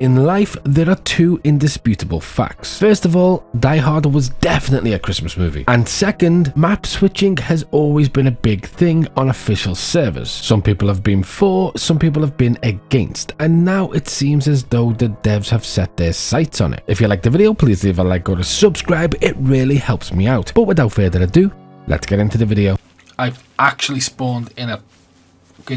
In life, there are two indisputable facts. First of all, Die Hard was definitely a Christmas movie. And second, map switching has always been a big thing on official servers. Some people have been for, some people have been against, and now it seems as though the devs have set their sights on it. If you liked the video, please leave a like or a subscribe, it really helps me out. But without further ado, let's get into the video. I've actually spawned in a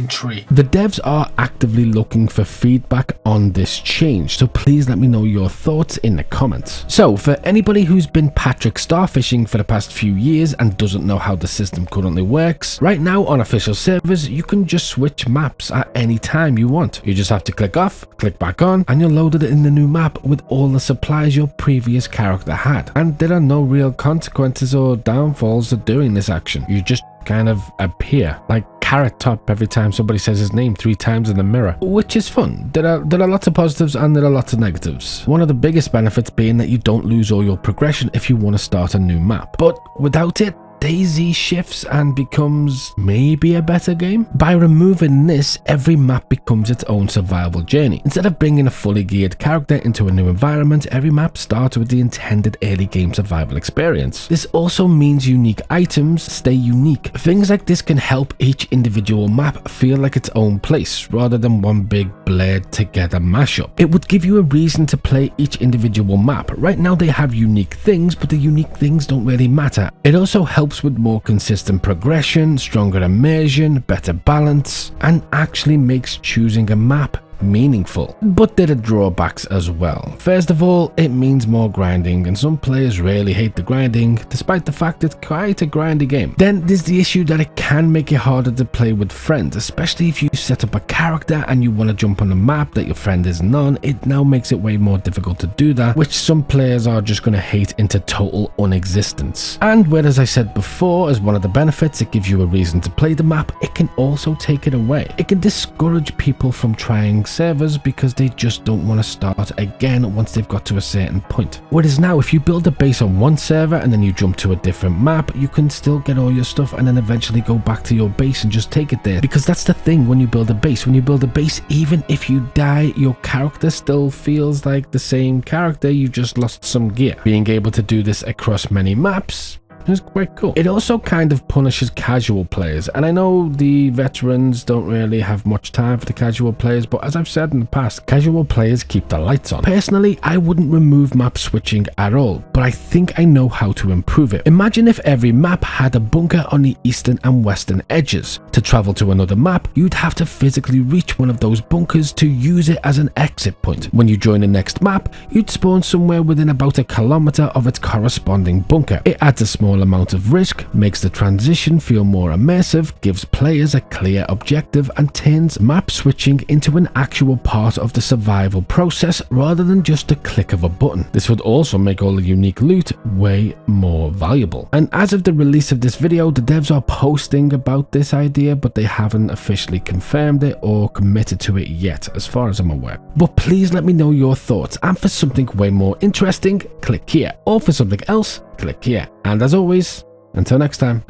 tree. The devs are actively looking for feedback on this change, so please let me know your thoughts in the comments. So for anybody who's been Patrick starfishing for the past few years and doesn't know how the system currently works, right now on official servers you can just switch maps at any time you want. You just have to click off, click back on, and you're loaded in the new map with all the supplies your previous character had. And there are no real consequences or downfalls to doing this action. You just kind of appear like Carrot Top every time somebody says his name 3 times in the mirror, which is fun. There are lots of positives and there are lots of negatives. One of the biggest benefits being that you don't lose all your progression if you want to start a new map, but without it, DayZ shifts and becomes maybe a better game. By removing this, every map becomes its own survival journey. Instead of bringing a fully geared character into a new environment, every map starts with the intended early game survival experience. This also means unique items stay unique. Things like this can help each individual map feel like its own place, rather than one big blurred together mashup. It would give you a reason to play each individual map. Right now they have unique things, but the unique things don't really matter. It also helps with more consistent progression, stronger immersion, better balance, and actually makes choosing a map meaningful. But there are drawbacks as well. First of all, it means more grinding, and some players really hate the grinding, despite the fact it's quite a grindy game. Then there's the issue that it can make it harder to play with friends, especially if you set up a character and you want to jump on a map that your friend isn't on. It now makes it way more difficult to do that, which some players are just going to hate into total unexistence. And whereas I said before, as one of the benefits, it gives you a reason to play the map, it can also take it away. It can discourage people from trying servers because they just don't want to start again once they've got to a certain point. Whereas now, if you build a base on one server and then you jump to a different map, you can still get all your stuff and then eventually go back to your base and just take it there. Because that's the thing when you build a base. When you build a base, even if you die, your character still feels like the same character, you just lost some gear. Being able to do this across many maps is quite cool. It also kind of punishes casual players, and I know the veterans don't really have much time for the casual players, but as I've said in the past, casual players keep the lights on. Personally, I wouldn't remove map switching at all, but I think I know how to improve it. Imagine if every map had a bunker on the eastern and western edges. To travel to another map, you'd have to physically reach one of those bunkers to use it as an exit point. When you join the next map, you'd spawn somewhere within about 1 kilometer of its corresponding bunker. It adds a small amount of risk, makes the transition feel more immersive, gives players a clear objective, and turns map switching into an actual part of the survival process rather than just a click of a button. This would also make all the unique loot way more valuable. And as of the release of this video, the devs are posting about this idea, but they haven't officially confirmed it or committed to it yet, as far as I'm aware. But please let me know your thoughts, and for something way more interesting, click here, or for something else, click here. And as always, until next time.